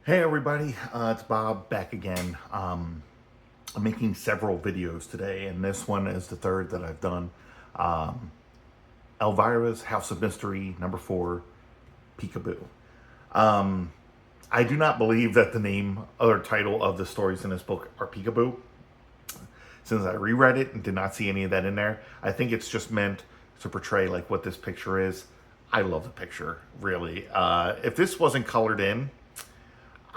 Hey everybody, it's Bob back again. I'm making several videos today, and this one is the third that I've done. Um, Elvira'S House of Mystery, number 4, Peekaboo. Um, I do not believe that the name or title of the stories in this book are Peekaboo. Since I reread it and did not see any of that in there, I think it's just meant to portray like what this picture is. I love the picture, really. If this wasn't colored in,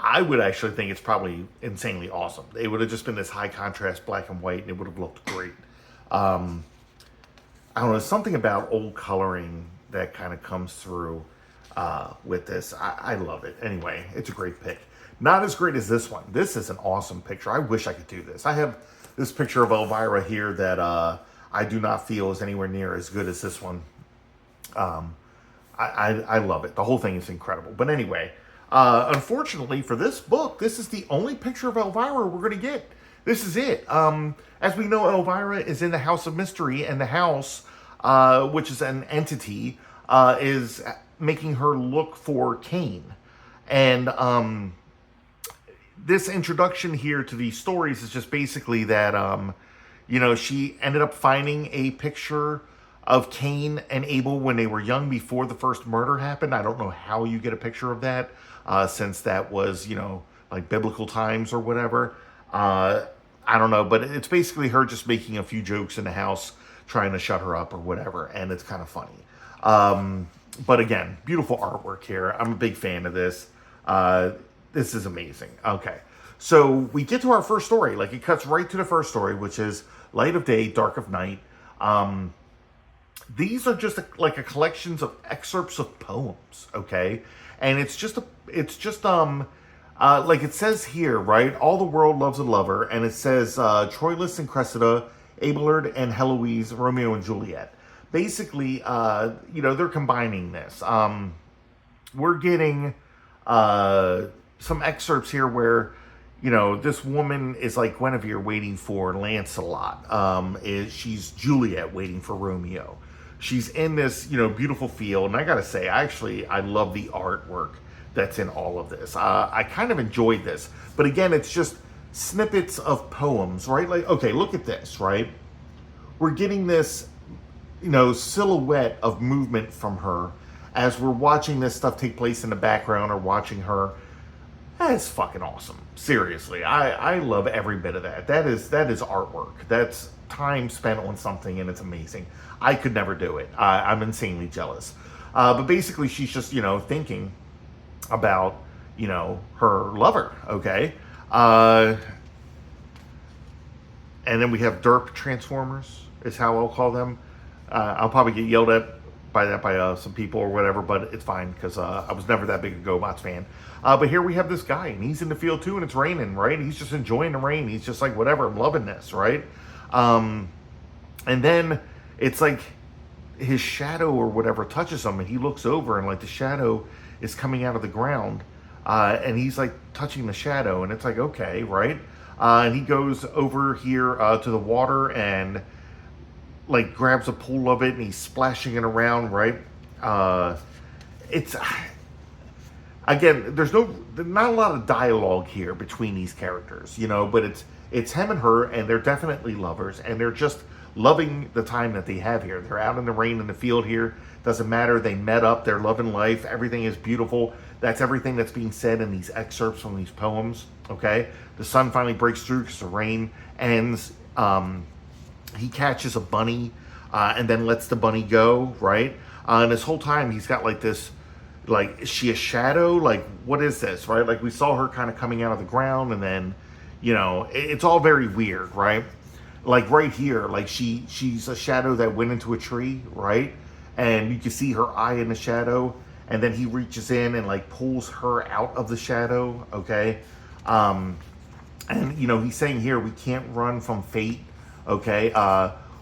I would actually think it's probably insanely awesome. It would have just been this high contrast black and white, and it would have looked great. Um, I don't know, something about old coloring that kind of comes through with this. I love it. Anyway, it's a great pick. Not as great as this one. This is an awesome picture. I wish I could do this. I have this picture of Elvira here that I do not feel is anywhere near as good as this one. I love it. The whole thing is incredible. But anyway, unfortunately for this book, this is the only picture of Elvira we're going to get. This is it. As we know, Elvira is in the House of Mystery, and the house, which is an entity, is making her look for Cain. And this introduction here to these stories is just basically that, she ended up finding a picture of Cain and Abel when they were young before the first murder happened. I don't know how you get a picture of that, since that was, like biblical times or whatever. I don't know, but it's basically her just making a few jokes in the house, trying to shut her up or whatever, and it's kind of funny. But again, beautiful artwork here. I'm a big fan of this. This is amazing. Okay, so we get to our first story. Like, it cuts right to the first story, which is Light of Day, Dark of Night. These are just like a collections of excerpts of poems, okay? And it's just like it says here, right? All the world loves a lover, and it says Troilus and Cressida, Abelard and Heloise, Romeo and Juliet. Basically, they're combining this. We're getting some excerpts here where, this woman is like Guinevere waiting for Lancelot. She's Juliet waiting for Romeo. She's in this, beautiful field. And I got to say, I love the artwork that's in all of this. I kind of enjoyed this. But again, it's just snippets of poems, right? Like, okay, look at this, right? We're getting this, silhouette of movement from her as we're watching this stuff take place in the background or watching her. That's fucking awesome. Seriously, I love every bit of that. That is artwork. That's time spent on something, and it's amazing. I could never do it. I'm insanely jealous. But basically, she's just, thinking about, her lover, okay? And then we have derp transformers, is how I'll call them. I'll probably get yelled at by some people or whatever, but it's fine, because I was never that big a GoBots fan. But here we have this guy, and he's in the field too, and it's raining, right? He's just enjoying the rain. He's just like, whatever, I'm loving this, right? And then it's like his shadow or whatever touches him, and he looks over, and like the shadow is coming out of the ground, and he's like touching the shadow, and it's like, okay, right? And he goes over here to the water and like grabs a pool of it, and he's splashing it around, right? It's again, there's not a lot of dialogue here between these characters, but it's him and her, and they're definitely lovers, and they're just loving the time that they have here. They're out in the rain in the field here. Doesn't matter. They met up. They're loving life. Everything is beautiful. That's everything that's being said in these excerpts from these poems. Okay. The sun finally breaks through because the rain ends. He catches a bunny, and then lets the bunny go. Right. And this whole time he's got like this, like, is she a shadow? Like, what is this? Right. Like, we saw her kind of coming out of the ground, and then, it's all very weird. Right. Like right here, like she's a shadow that went into a tree, right? And you can see her eye in the shadow, and then he reaches in and like pulls her out of the shadow, okay? And he's saying here, we can't run from fate, okay?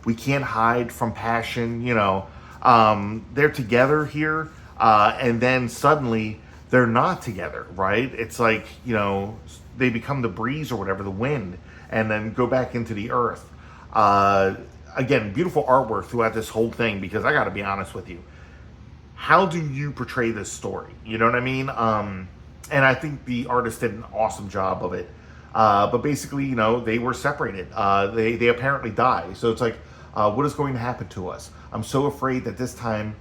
We can't hide from passion, they're together here, and then suddenly they're not together, right? It's like, they become the breeze or whatever, the wind, and then go back into the earth. Again, beautiful artwork throughout this whole thing, because I got to be honest with you. How do you portray this story? You know what I mean? And I think the artist did an awesome job of it. But basically, they were separated. They apparently die. So it's like, what is going to happen to us? I'm so afraid that this time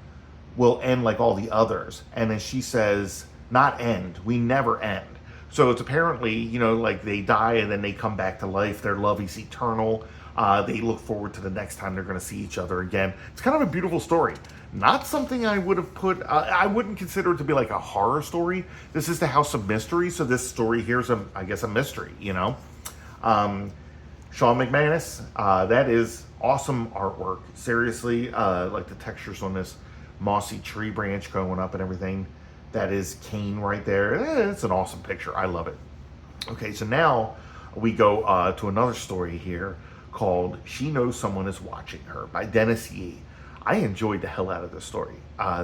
will end like all the others. And then she says, not end. We never end. So it's apparently, like they die and then they come back to life. Their love is eternal. They look forward to the next time they're going to see each other again. It's kind of a beautiful story. Not something I would have put, I wouldn't consider it to be like a horror story. This is the House of Mystery. So this story here's, I guess, a mystery, Sean McManus, that is awesome artwork. Seriously, like the textures on this mossy tree branch going up and everything. That is Kane right there. It's an awesome picture. I love it. Okay, so now we go to another story here called She Knows Someone Is Watching Her by Dennis Yee. I enjoyed the hell out of this story.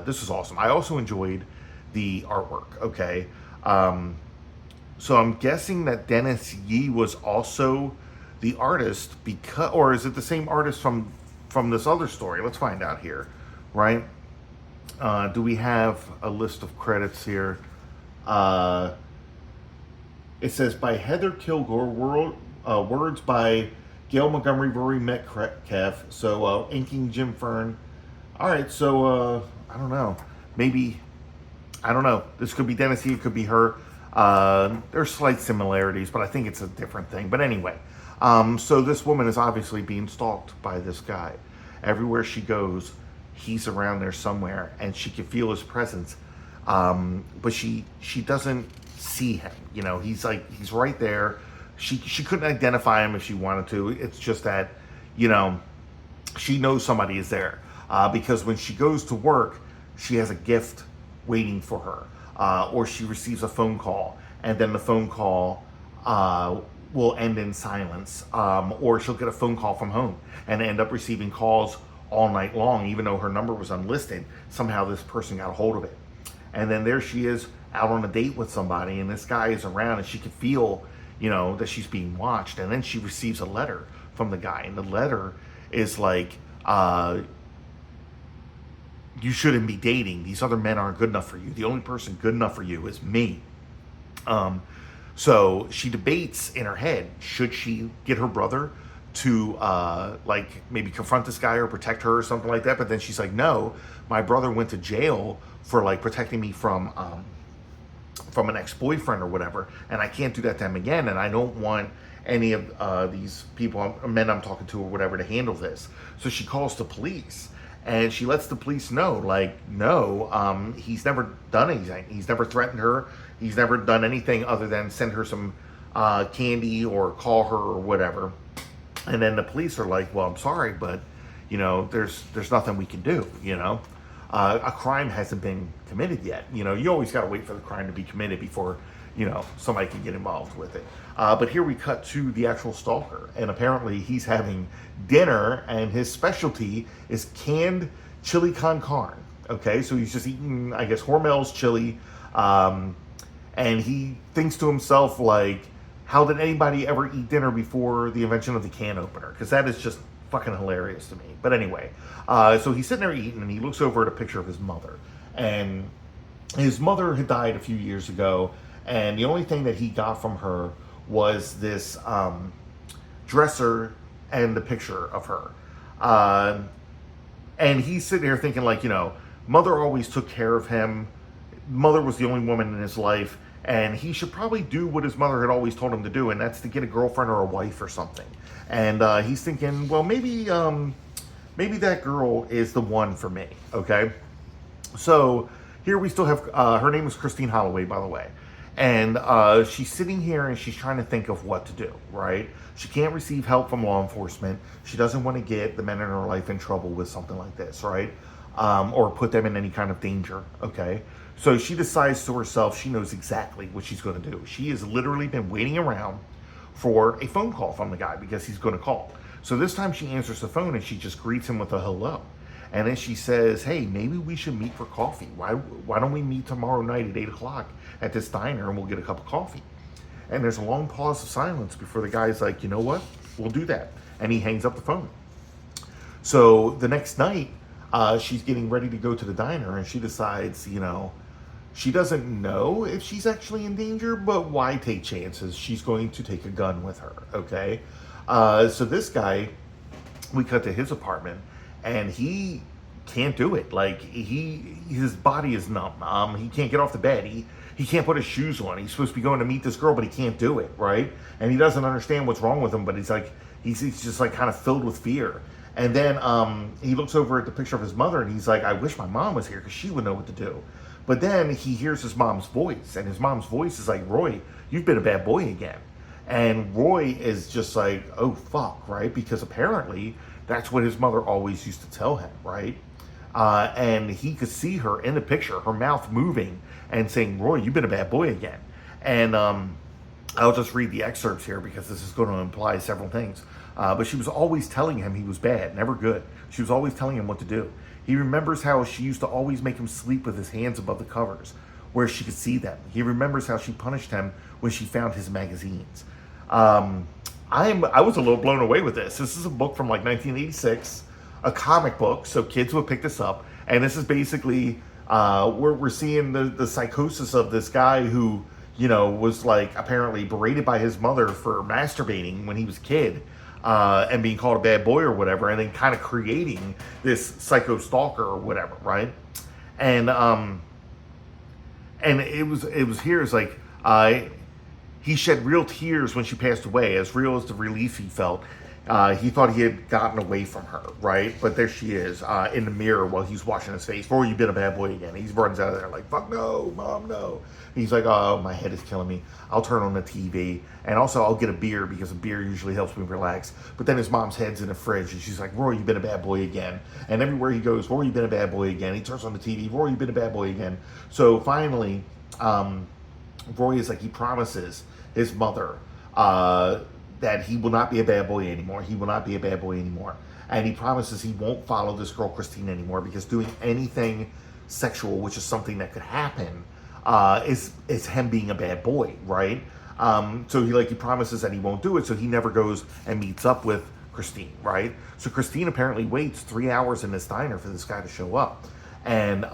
This is awesome. I also enjoyed the artwork, okay? So I'm guessing that Dennis Yee was also the artist because, or is it the same artist from this other story? Let's find out here, right? Do we have a list of credits here? It says by Heather Kilgore, words by Gail Montgomery, Rory Metcalf, so inking Jim Fern. All right, so I don't know. Maybe, I don't know. This could be Dennis Yee, it could be her. There's slight similarities, but I think it's a different thing. But anyway, so this woman is obviously being stalked by this guy. Everywhere she goes, he's around there somewhere, and she can feel his presence. But she doesn't see him. He's right there. She couldn't identify him if she wanted to. It's just that, she knows somebody is there. Because when she goes to work, she has a gift waiting for her. Or she receives a phone call, and then the phone call will end in silence. Or she'll get a phone call from home and end up receiving calls all night long, even though her number was unlisted. Somehow this person got a hold of it. And then there she is out on a date with somebody, and this guy is around, and she can feel, that she's being watched. And then she receives a letter from the guy, and the letter is like, you shouldn't be dating. These other men aren't good enough for you. The only person good enough for you is me. So she debates in her head, should she get her brother to maybe confront this guy or protect her or something like that? But then she's like, no, my brother went to jail for protecting me from an ex-boyfriend or whatever, and I can't do that to him again, and I don't want any of these people, men I'm talking to or whatever, to handle this. So she calls the police, and she lets the police know, no, he's never done anything. He's never threatened her. He's never done anything other than send her some candy or call her or whatever. And then the police are like, well, I'm sorry, but, there's nothing we can do, A crime hasn't been committed yet. You always got to wait for the crime to be committed before, somebody can get involved with it. But here we cut to the actual stalker, and apparently he's having dinner, and his specialty is canned chili con carne. Okay, so he's just eating, I guess, Hormel's chili, and he thinks to himself, how did anybody ever eat dinner before the invention of the can opener? Because that is just fucking hilarious to me. But anyway, so he's sitting there eating, and he looks over at a picture of his mother, and his mother had died a few years ago, and the only thing that he got from her was this dresser and the picture of her. And he's sitting there thinking, mother always took care of him. Mother was the only woman in his life, and he should probably do what his mother had always told him to do, and that's to get a girlfriend or a wife or something. And he's thinking, well, maybe that girl is the one for me, okay? So here we still have, her name is Christine Holloway, by the way. And she's sitting here and she's trying to think of what to do, right? She can't receive help from law enforcement. She doesn't want to get the men in her life in trouble with something like this, right? Or put them in any kind of danger, okay? So she decides to herself, she knows exactly what she's going to do. She has literally been waiting around for a phone call from the guy because he's going to call. So this time she answers the phone and she just greets him with a hello. And then she says, hey, maybe we should meet for coffee. Why don't we meet tomorrow night at 8 o'clock at this diner and we'll get a cup of coffee? And there's a long pause of silence before the guy's like, you know what? We'll do that. And he hangs up the phone. So the next night, she's getting ready to go to the diner, and she decides, She doesn't know if she's actually in danger, but why take chances? She's going to take a gun with her, okay? So this guy, we cut to his apartment, and he can't do it. Like, his body is numb. He can't get off the bed. He can't put his shoes on. He's supposed to be going to meet this girl, but he can't do it, right? And he doesn't understand what's wrong with him, but he's just like kind of filled with fear. And then he looks over at the picture of his mother, and he's like, I wish my mom was here because she would know what to do. But then he hears his mom's voice, and his mom's voice is like, Roy, you've been a bad boy again. And Roy is just like, oh, fuck, right? Because apparently that's what his mother always used to tell him, right? And he could see her in the picture, her mouth moving and saying, Roy, you've been a bad boy again. And I'll just read the excerpts here because this is going to imply several things. But she was always telling him he was bad, never good. She was always telling him what to do. He remembers how she used to always make him sleep with his hands above the covers, where she could see them. He remembers how she punished him when she found his magazines. I was a little blown away with this. This is a book from like 1986, a comic book, so kids would pick this up. And this is basically we're seeing the psychosis of this guy who, you know, was like apparently berated by his mother for masturbating when he was a kid. And being called a bad boy or whatever, and then kind of creating this psycho stalker or whatever, right? And it was here, it's like he shed real tears when she passed away, as real as the relief he felt. He thought he had gotten away from her, right? But there she is in the mirror while he's washing his face. Roy, you've been a bad boy again. He runs out of there like, fuck no, mom, no. He's like, oh, my head is killing me. I'll turn on the TV. And also I'll get a beer because a beer usually helps me relax. But then his mom's head's in the fridge and she's like, Roy, you've been a bad boy again. And everywhere he goes, Roy, you've been a bad boy again. He turns on the TV, Roy, you've been a bad boy again. So finally, Roy is like, he promises his mother that he will not be a bad boy anymore. He will not be a bad boy anymore. And he promises he won't follow this girl, Christine, anymore, because doing anything sexual, which is something that could happen, is him being a bad boy, right? So he promises that he won't do it, so he never goes and meets up with Christine, right? So Christine apparently waits 3 hours in this diner for this guy to show up. And,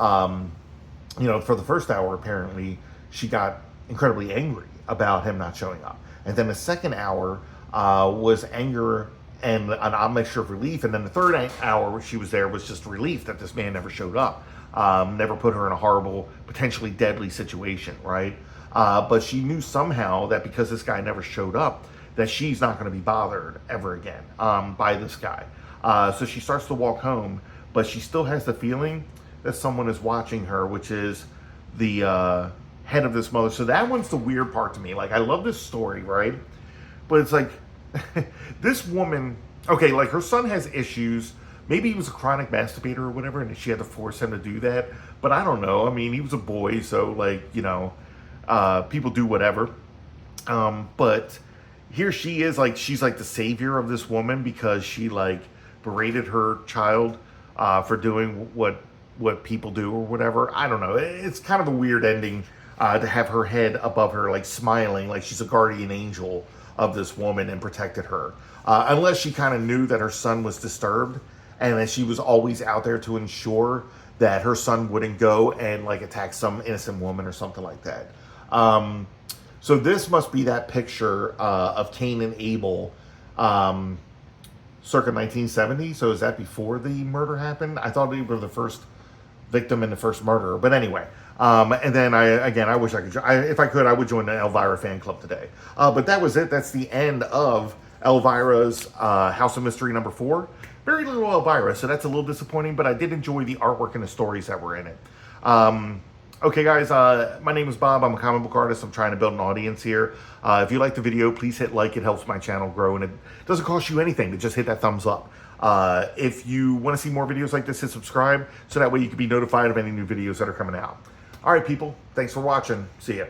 you know, for the first hour, apparently, she got incredibly angry about him not showing up. And then the second hour was anger and a mixture of relief. And then the third hour she was there was just relief that this man never showed up. Never put her in a horrible, potentially deadly situation, right? But she knew somehow that because this guy never showed up, that she's not going to be bothered ever again by this guy. So she starts to walk home, but she still has the feeling that someone is watching her, which is the head of this mother. So that one's the weird part to me. Like, I love this story, right? But it's like, this woman, okay, like her son has issues. Maybe he was a chronic masturbator or whatever, and she had to force him to do that. But I don't know. I mean, he was a boy, so like, you know, people do whatever. But here she is, like, she's like the savior of this woman because she like berated her child for doing what people do or whatever. I don't know. It's kind of a weird ending to have her head above her, like smiling, like she's a guardian angel of this woman and protected her. Unless she kind of knew that her son was disturbed and that she was always out there to ensure that her son wouldn't go and like attack some innocent woman or something like that. So this must be that picture of Cain and Abel circa 1970. So is that before the murder happened? I thought they were the first victim and the first murderer. But anyway, and then I wish I could, if I could, I would join the Elvira fan club today. But that was it. That's the end of Elvira's House of Mystery #4. Very little Elvira, so that's a little disappointing, but I did enjoy the artwork and the stories that were in it. Okay, guys, my name is Bob. I'm a comic book artist. I'm trying to build an audience here. If you like the video, please hit like. It helps my channel grow, and it doesn't cost you anything to just hit that thumbs up. If you want to see more videos like this, hit subscribe, so that way you can be notified of any new videos that are coming out. All right, people, thanks for watching. See ya.